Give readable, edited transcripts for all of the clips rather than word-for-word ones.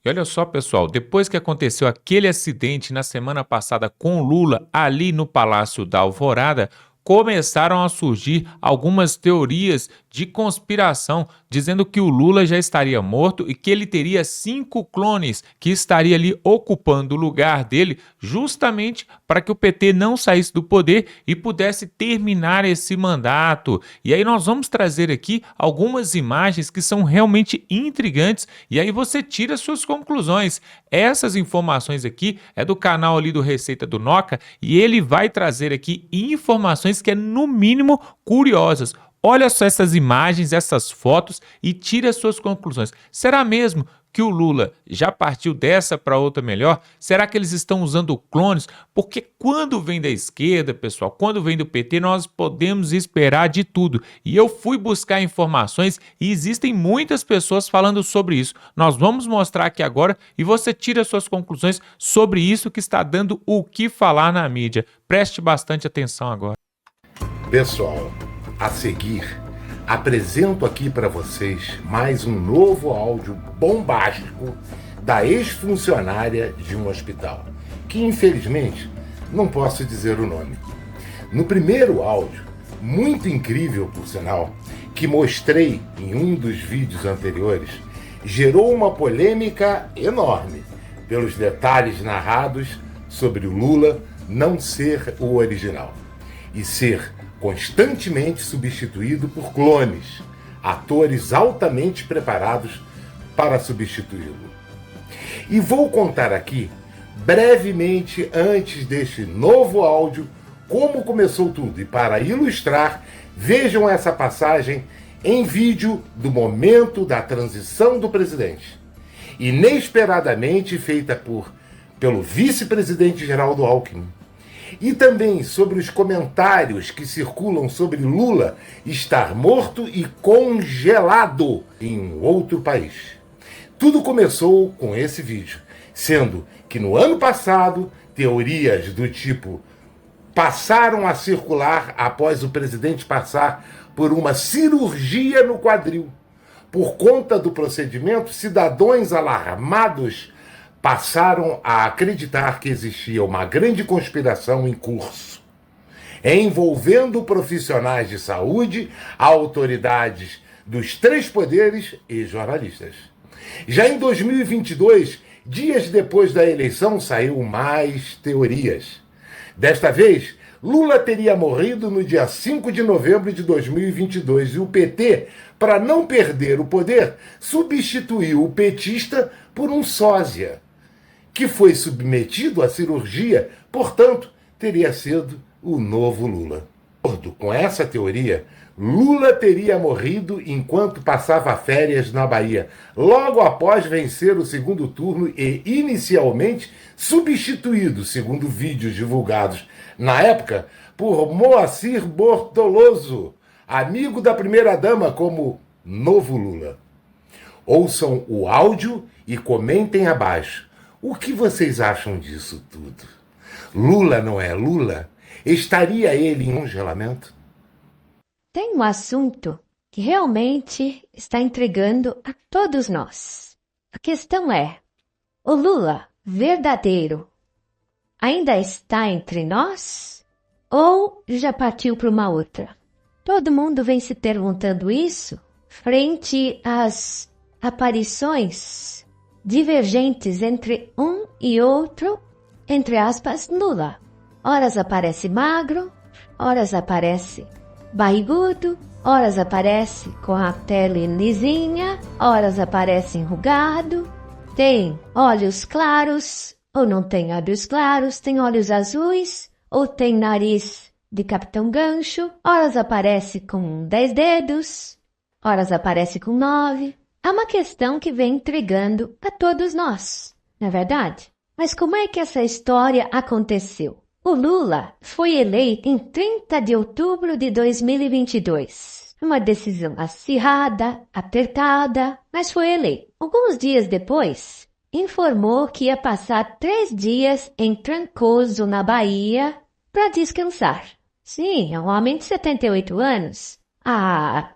E olha só, pessoal, depois que aconteceu aquele acidente na semana passada com Lula ali no Palácio da Alvorada, começaram a surgir algumas teorias de conspiração, dizendo que o Lula já estaria morto e que ele teria 5 clones que estaria ali ocupando o lugar dele, justamente para que o PT não saísse do poder e pudesse terminar esse mandato. E aí nós vamos trazer aqui algumas imagens que são realmente intrigantes e aí você tira suas conclusões. Essas informações aqui é do canal ali do Receita do Noca e ele vai trazer aqui informações que é no mínimo curiosas. Olha só essas imagens, essas fotos e tira as suas conclusões. Será mesmo que o Lula já partiu dessa para outra melhor? Será que eles estão usando clones? Porque quando vem da esquerda, pessoal, quando vem do PT, nós podemos esperar de tudo. E eu fui buscar informações e existem muitas pessoas falando sobre isso. Nós vamos mostrar aqui agora e você tira suas conclusões sobre isso que está dando o que falar na mídia. Preste bastante atenção agora. Pessoal, a seguir, apresento aqui para vocês mais um novo áudio bombástico da ex-funcionária de um hospital, que infelizmente não posso dizer o nome. No primeiro áudio, muito incrível por sinal, que mostrei em um dos vídeos anteriores, gerou uma polêmica enorme pelos detalhes narrados sobre o Lula não ser o original e ser constantemente substituído por clones, atores altamente preparados para substituí-lo. E vou contar aqui, brevemente antes deste novo áudio, como começou tudo. E para ilustrar, vejam essa passagem em vídeo do momento da transição do presidente, inesperadamente feita pelo vice-presidente Geraldo Alckmin. E também sobre os comentários que circulam sobre Lula estar morto e congelado em um outro país. Tudo começou com esse vídeo, sendo que no ano passado, teorias do tipo passaram a circular após o presidente passar por uma cirurgia no quadril. Por conta do procedimento, cidadãos alarmados passaram a acreditar que existia uma grande conspiração em curso, envolvendo profissionais de saúde, autoridades dos 3 poderes e jornalistas. Já em 2022, dias depois da eleição, saiu mais teorias. Desta vez, Lula teria morrido no dia 5 de novembro de 2022 e o PT, para não perder o poder, substituiu o petista por um sósia, que foi submetido à cirurgia, portanto, teria sido o novo Lula. De acordo com essa teoria, Lula teria morrido enquanto passava férias na Bahia, logo após vencer o segundo turno e inicialmente substituído, segundo vídeos divulgados na época, por Moacir Bortoloso, amigo da primeira-dama, como novo Lula. Ouçam o áudio e comentem abaixo. O que vocês acham disso tudo? Lula não é Lula? Estaria ele em congelamento? Tem um assunto que realmente está intrigando a todos nós. A questão é, o Lula verdadeiro ainda está entre nós ou já partiu para uma outra? Todo mundo vem se perguntando isso frente às aparições divergentes entre um e outro, entre aspas, Lula. Horas aparece magro, horas aparece barrigudo, horas aparece com a pele lisinha, horas aparece enrugado, tem olhos claros ou não tem olhos claros, tem olhos azuis ou tem nariz de Capitão Gancho, horas aparece com 10 dedos, horas aparece com 9. É uma questão que vem intrigando a todos nós, não é verdade? Mas como é que essa história aconteceu? O Lula foi eleito em 30 de outubro de 2022. Uma decisão acirrada, apertada, mas foi eleito. Alguns dias depois, informou que ia passar 3 dias em Trancoso, na Bahia, para descansar. Sim, é um homem de 78 anos. A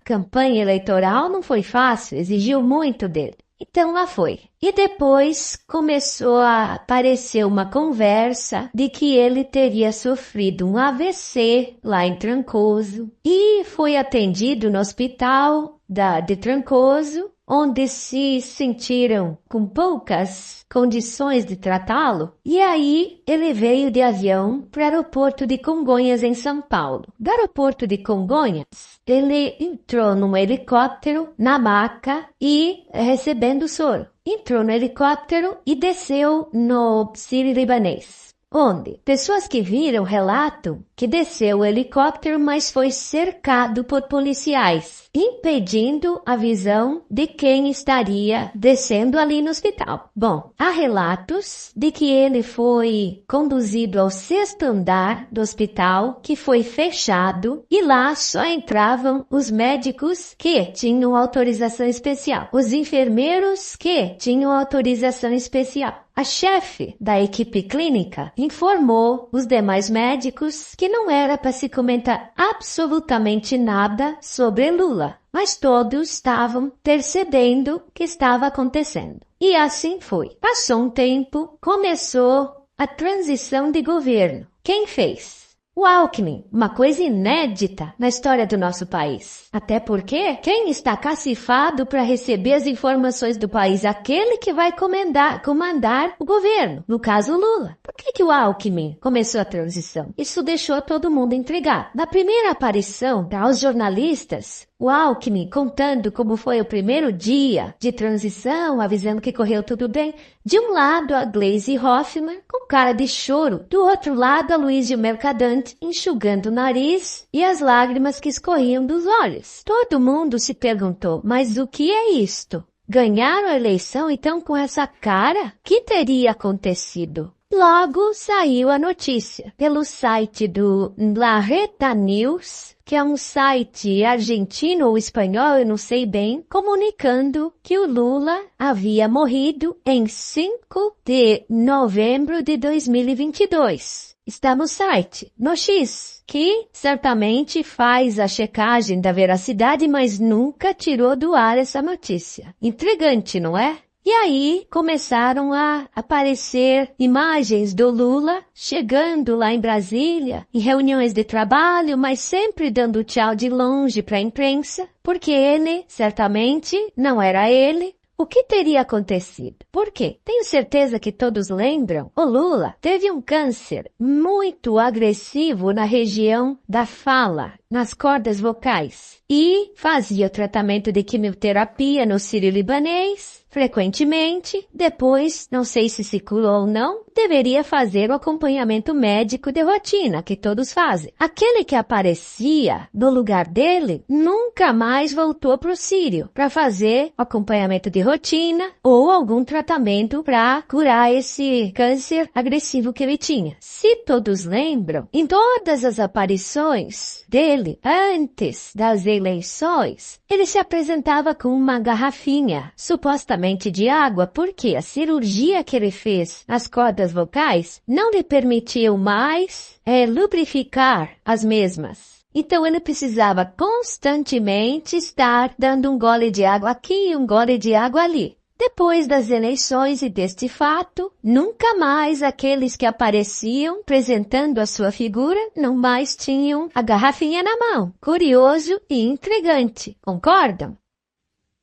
campanha eleitoral não foi fácil, exigiu muito dele. Então lá foi. E depois começou a aparecer uma conversa de que ele teria sofrido um AVC lá em Trancoso e foi atendido no hospital de Trancoso, onde se sentiram com poucas condições de tratá-lo. E aí ele veio de avião para o aeroporto de Congonhas, em São Paulo. Do aeroporto de Congonhas, ele entrou num helicóptero na maca e recebendo soro. Entrou no helicóptero e desceu no Sírio-Libanês, onde pessoas que viram relatam que desceu o helicóptero, mas foi cercado por policiais, impedindo a visão de quem estaria descendo ali no hospital. Bom, há relatos de que ele foi conduzido ao 6º andar do hospital, que foi fechado, e lá só entravam os médicos que tinham autorização especial, os enfermeiros que tinham autorização especial. A chefe da equipe clínica informou os demais médicos que não era para se comentar absolutamente nada sobre Lula, mas todos estavam percebendo o que estava acontecendo. E assim foi. Passou um tempo, começou a transição de governo. Quem fez? O Alckmin, uma coisa inédita na história do nosso país. Até porque quem está cacifado para receber as informações do país? Aquele que vai comandar o governo, no caso Lula. Por que o Alckmin começou a transição? Isso deixou todo mundo intrigado. Na primeira aparição aos jornalistas, o Alckmin contando como foi o primeiro dia de transição, avisando que correu tudo bem. De um lado, a Gleisi Hoffmann, com cara de choro. Do outro lado, a Luísio Mercadante, enxugando o nariz e as lágrimas que escorriam dos olhos. Todo mundo se perguntou, mas o que é isto? Ganharam a eleição, então, com essa cara? O que teria acontecido? Logo saiu a notícia pelo site do La Reta News, que é um site argentino ou espanhol, eu não sei bem, comunicando que o Lula havia morrido em 5 de novembro de 2022. Está no site, no X, que certamente faz a checagem da veracidade, mas nunca tirou do ar essa notícia. Intrigante, não é? E aí começaram a aparecer imagens do Lula chegando lá em Brasília, em reuniões de trabalho, mas sempre dando tchau de longe para a imprensa, porque ele, certamente, não era ele. O que teria acontecido? Por quê? Tenho certeza que todos lembram. O Lula teve um câncer muito agressivo na região da fala, nas cordas vocais, e fazia o tratamento de quimioterapia no Sírio-Libanês, frequentemente. Depois, não sei se se curou ou não, deveria fazer o acompanhamento médico de rotina, que todos fazem. Aquele que aparecia no lugar dele nunca mais voltou para o Sírio para fazer o acompanhamento de rotina ou algum tratamento para curar esse câncer agressivo que ele tinha. Se todos lembram, em todas as aparições dele antes das eleições, ele se apresentava com uma garrafinha, supostamente de água, porque a cirurgia que ele fez nas cordas vocais não lhe permitiu mais lubrificar as mesmas. Então ele precisava constantemente estar dando um gole de água aqui e um gole de água ali. Depois das eleições e deste fato, nunca mais aqueles que apareciam apresentando a sua figura não mais tinham a garrafinha na mão. Curioso e intrigante, concordam?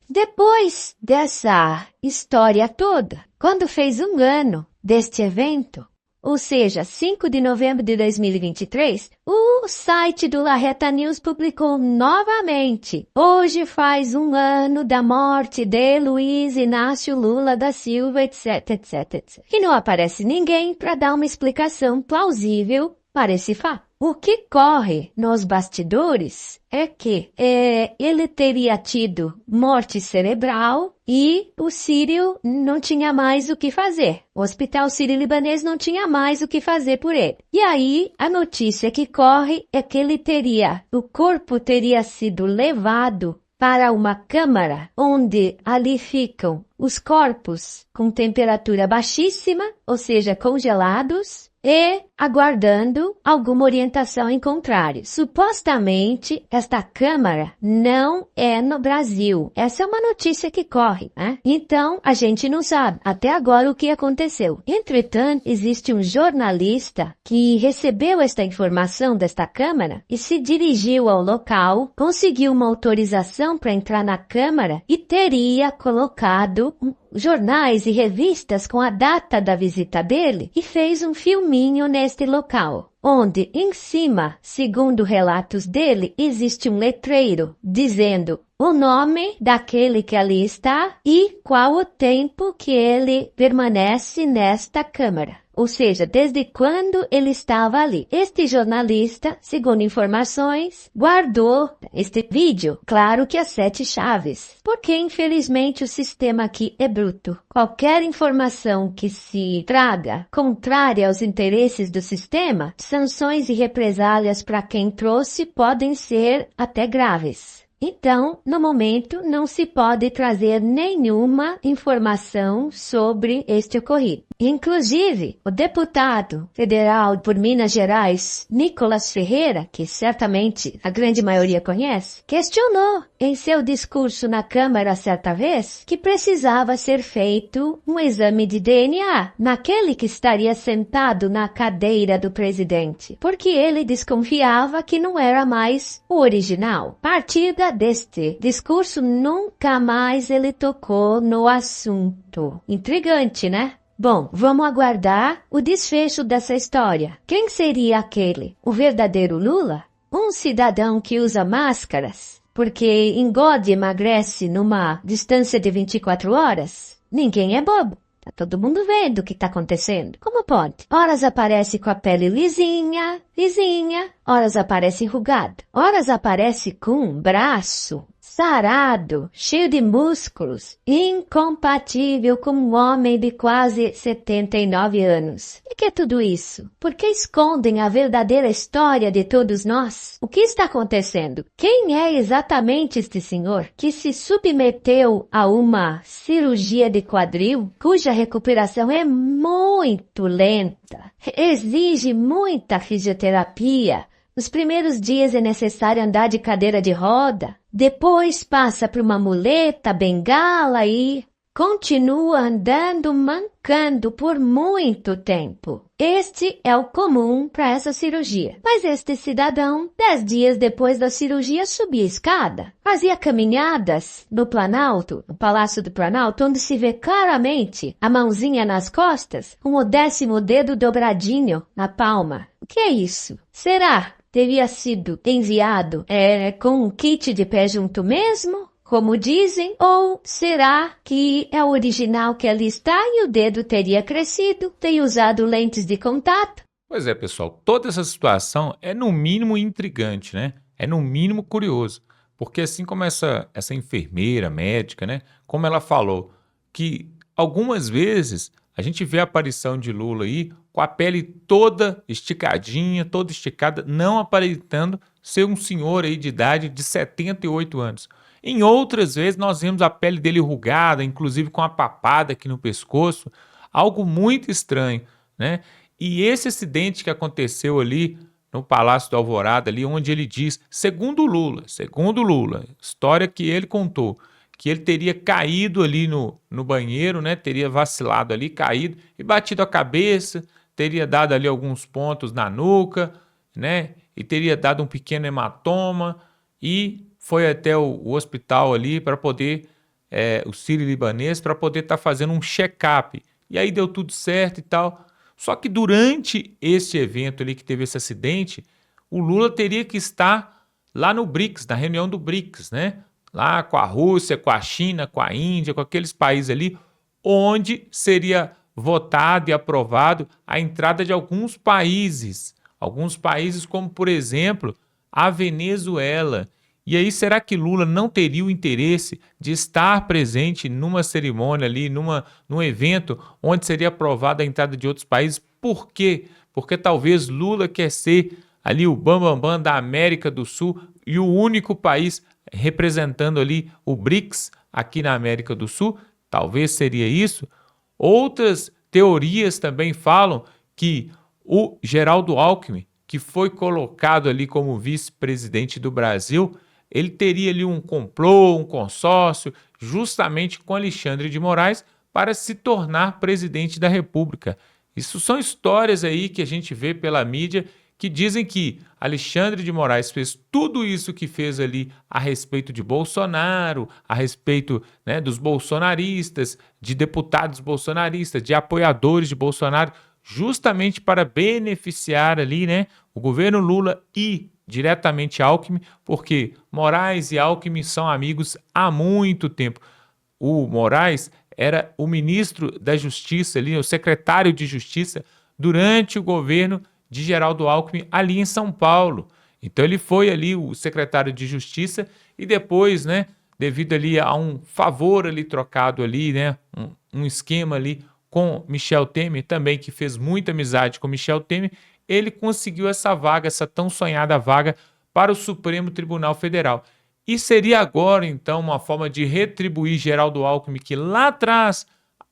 Depois dessa história toda, quando fez um ano deste evento, ou seja, 5 de novembro de 2023, o site do La Reta News publicou novamente: hoje faz um ano da morte de Luiz Inácio Lula da Silva, etc, etc, etc. E não aparece ninguém para dar uma explicação plausível para esse fato. O que corre nos bastidores é que ele teria tido morte cerebral e o Sírio não tinha mais o que fazer. O Hospital Sírio-Libanês não tinha mais o que fazer por ele. E aí, a notícia que corre é que o corpo teria sido levado para uma câmara onde ali ficam os corpos com temperatura baixíssima, ou seja, congelados, e aguardando alguma orientação em contrário. Supostamente, esta câmara não é no Brasil. Essa é uma notícia que corre, né? Então, a gente não sabe até agora o que aconteceu. Entretanto, existe um jornalista que recebeu esta informação desta câmara e se dirigiu ao local, conseguiu uma autorização para entrar na câmara e teria colocado jornais e revistas com a data da visita dele e fez um filminho neste local, onde em cima, segundo relatos dele, existe um letreiro dizendo o nome daquele que ali está e qual o tempo que ele permanece nesta câmara. Ou seja, desde quando ele estava ali. Este jornalista, segundo informações, guardou este vídeo, claro que as 7 chaves. Porque, infelizmente, o sistema aqui é bruto. Qualquer informação que se traga contrária aos interesses do sistema, sanções e represálias para quem trouxe podem ser até graves. Então, no momento, não se pode trazer nenhuma informação sobre este ocorrido. Inclusive, o deputado federal por Minas Gerais, Nicolas Ferreira, que certamente a grande maioria conhece, questionou em seu discurso na Câmara certa vez que precisava ser feito um exame de DNA naquele que estaria sentado na cadeira do presidente, porque ele desconfiava que não era mais o original. Partida deste discurso, nunca mais ele tocou no assunto. Intrigante, né? Bom, vamos aguardar o desfecho dessa história. Quem seria aquele? O verdadeiro Lula? Um cidadão que usa máscaras porque engorda e emagrece numa distância de 24 horas? Ninguém é bobo. Tá todo mundo vendo o que tá acontecendo. Como pode? Horas aparece com a pele lisinha, horas aparece enrugado, horas aparece com um braço sarado, cheio de músculos, incompatível com um homem de quase 79 anos. E que é tudo isso? Por que escondem a verdadeira história de todos nós? O que está acontecendo? Quem é exatamente este senhor que se submeteu a uma cirurgia de quadril, cuja recuperação é muito lenta, exige muita fisioterapia? Nos primeiros dias é necessário andar de cadeira de roda, depois passa por uma muleta, bengala e continua andando mancando por muito tempo. Este é o comum para essa cirurgia. Mas este cidadão, 10 dias depois da cirurgia, subia a escada. Fazia caminhadas no Planalto, no Palácio do Planalto, onde se vê claramente a mãozinha nas costas, com o 10º dedo dobradinho na palma. O que é isso? Será? Teria sido enviado com um kit de pé junto mesmo, como dizem? Ou será que é o original que ali está e o dedo teria crescido, teria usado lentes de contato? Pois é, pessoal, toda essa situação é no mínimo intrigante, né? É no mínimo curioso, porque assim como essa enfermeira médica, né? Como ela falou, que algumas vezes a gente vê a aparição de Lula aí com a pele toda esticadinha, toda esticada, não aparentando ser um senhor aí de idade de 78 anos. Em outras vezes nós vemos a pele dele enrugada, inclusive com a papada aqui no pescoço, algo muito estranho, né? E esse acidente que aconteceu ali no Palácio do Alvorada, ali onde ele diz, segundo Lula, história que ele contou, que ele teria caído ali no banheiro, né? Teria vacilado ali, caído e batido a cabeça, teria dado ali alguns pontos na nuca, né? E teria dado um pequeno hematoma e foi até o hospital ali para poder, o Sírio-Libanês, para poder estar fazendo um check-up. E aí deu tudo certo e tal. Só que durante esse evento ali que teve esse acidente, o Lula teria que estar lá no BRICS, na reunião do BRICS, né? Lá com a Rússia, com a China, com a Índia, com aqueles países ali, onde seria votado e aprovado a entrada de alguns países como, por exemplo, a Venezuela. E aí, será que Lula não teria o interesse de estar presente numa cerimônia ali, num evento onde seria aprovada a entrada de outros países? Por quê? Porque talvez Lula quer ser ali o bambambam da América do Sul e o único país representando ali o BRICS aqui na América do Sul Talvez seria isso. Outras teorias também falam que o Geraldo Alckmin, que foi colocado ali como vice-presidente do Brasil, ele teria ali um complô, um consórcio, justamente com Alexandre de Moraes, para se tornar presidente da República. Isso são histórias aí que a gente vê pela mídia que dizem que Alexandre de Moraes fez tudo isso que fez ali a respeito de Bolsonaro, a respeito, né, dos bolsonaristas, de deputados bolsonaristas, de apoiadores de Bolsonaro, justamente para beneficiar ali, né, o governo Lula e diretamente Alckmin, porque Moraes e Alckmin são amigos há muito tempo. O Moraes era o ministro da Justiça ali, o secretário de Justiça durante o governo de Geraldo Alckmin ali em São Paulo. Então ele foi ali o secretário de Justiça e depois, né, devido ali a um favor ali trocado ali, né, um esquema ali com Michel Temer também, que fez muita amizade com Michel Temer, ele conseguiu essa vaga, essa tão sonhada vaga para o Supremo Tribunal Federal. E seria agora, então, uma forma de retribuir Geraldo Alckmin, que lá atrás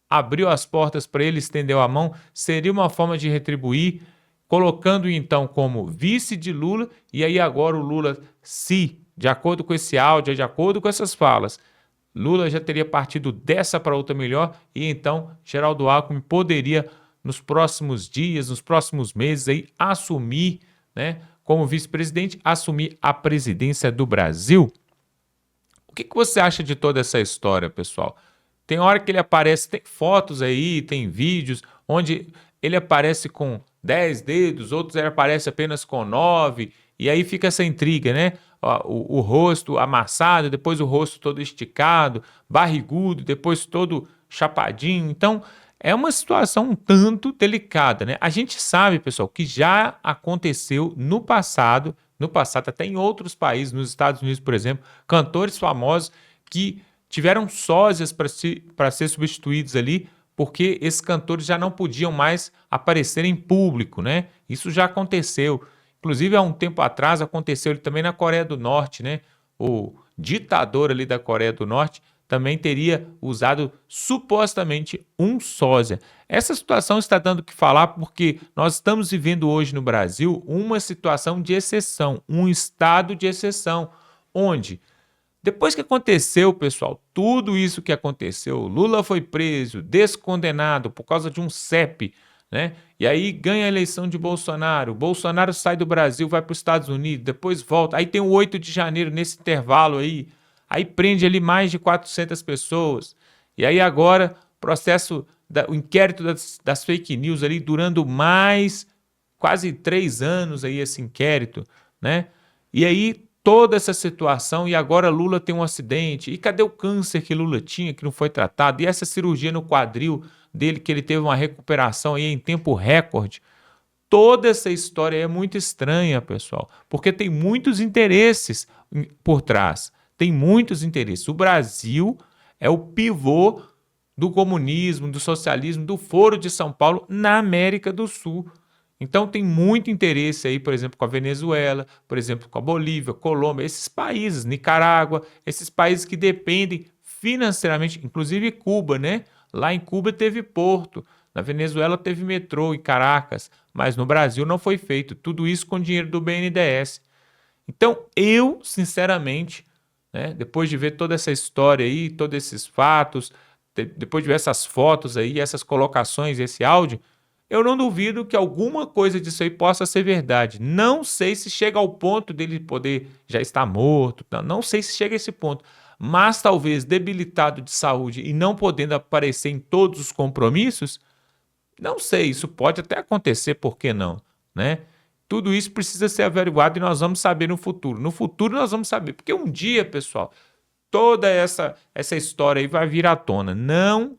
abriu as portas para ele, estendeu a mão, seria uma forma de retribuir, colocando então como vice de Lula, e aí agora o Lula, se, de acordo com esse áudio, de acordo com essas falas, Lula já teria partido dessa para outra melhor, e então Geraldo Alckmin poderia, nos próximos dias, nos próximos meses, aí, assumir, né, como vice-presidente, assumir a presidência do Brasil. O que você acha de toda essa história, pessoal? Tem hora que ele aparece, tem fotos aí, tem vídeos, onde ele aparece com 10 dedos, outros ele aparece apenas com 9, e aí fica essa intriga, né? O rosto amassado, depois o rosto todo esticado, barrigudo, depois todo chapadinho. Então, é uma situação um tanto delicada, né? A gente sabe, pessoal, que já aconteceu no passado até em outros países, nos Estados Unidos, por exemplo, cantores famosos que tiveram sósias para ser substituídos ali, porque esses cantores já não podiam mais aparecer em público, né? Isso já aconteceu. Inclusive, há um tempo atrás, aconteceu ele também na Coreia do Norte, né? O ditador ali da Coreia do Norte também teria usado supostamente um sósia. Essa situação está dando o que falar porque nós estamos vivendo hoje no Brasil uma situação de exceção, um estado de exceção, onde depois que aconteceu, pessoal, tudo isso que aconteceu, Lula foi preso, descondenado por causa de um CEP, né? E aí ganha a eleição de Bolsonaro, Bolsonaro sai do Brasil, vai para os Estados Unidos, depois volta, aí tem o 8 de janeiro nesse intervalo aí prende ali mais de 400 pessoas, e aí agora o inquérito das fake news ali durando mais quase 3 anos aí esse inquérito, né? E aí toda essa situação, e agora Lula tem um acidente, e cadê o câncer que Lula tinha, que não foi tratado, e essa cirurgia no quadril dele, que ele teve uma recuperação aí em tempo recorde. Toda essa história é muito estranha, pessoal, porque tem muitos interesses por trás, tem muitos interesses. O Brasil é o pivô do comunismo, do socialismo, do Foro de São Paulo na América do Sul. Então tem muito interesse aí, por exemplo, com a Venezuela, por exemplo, com a Bolívia, Colômbia, esses países, Nicarágua, esses países que dependem financeiramente, inclusive Cuba, né? Lá em Cuba teve porto, na Venezuela teve metrô em Caracas, mas no Brasil não foi feito. Tudo isso com dinheiro do BNDES. Então eu, sinceramente, né, depois de ver toda essa história aí, todos esses fatos, depois de ver essas fotos aí, essas colocações, esse áudio, eu não duvido que alguma coisa disso aí possa ser verdade. Não sei se chega ao ponto dele poder já estar morto, não sei se chega a esse ponto, mas talvez debilitado de saúde e não podendo aparecer em todos os compromissos, não sei, isso pode até acontecer, por que não, né? Tudo isso precisa ser averiguado e nós vamos saber no futuro. No futuro nós vamos saber, porque um dia, pessoal, toda essa história aí vai vir à tona. Não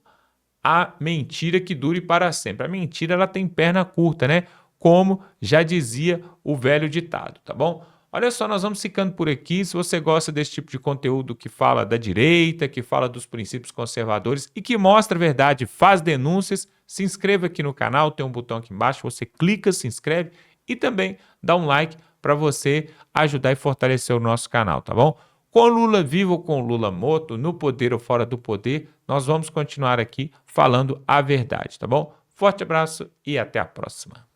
a mentira que dure para sempre. A mentira, ela tem perna curta, né? Como já dizia o velho ditado, tá bom? Olha só, nós vamos ficando por aqui. Se você gosta desse tipo de conteúdo que fala da direita, que fala dos princípios conservadores e que mostra a verdade, faz denúncias, se inscreva aqui no canal, tem um botão aqui embaixo, você clica, se inscreve e também dá um like para você ajudar e fortalecer o nosso canal, tá bom? Com Lula vivo ou com Lula morto, no poder ou fora do poder, nós vamos continuar aqui falando a verdade, tá bom? Forte abraço e até a próxima.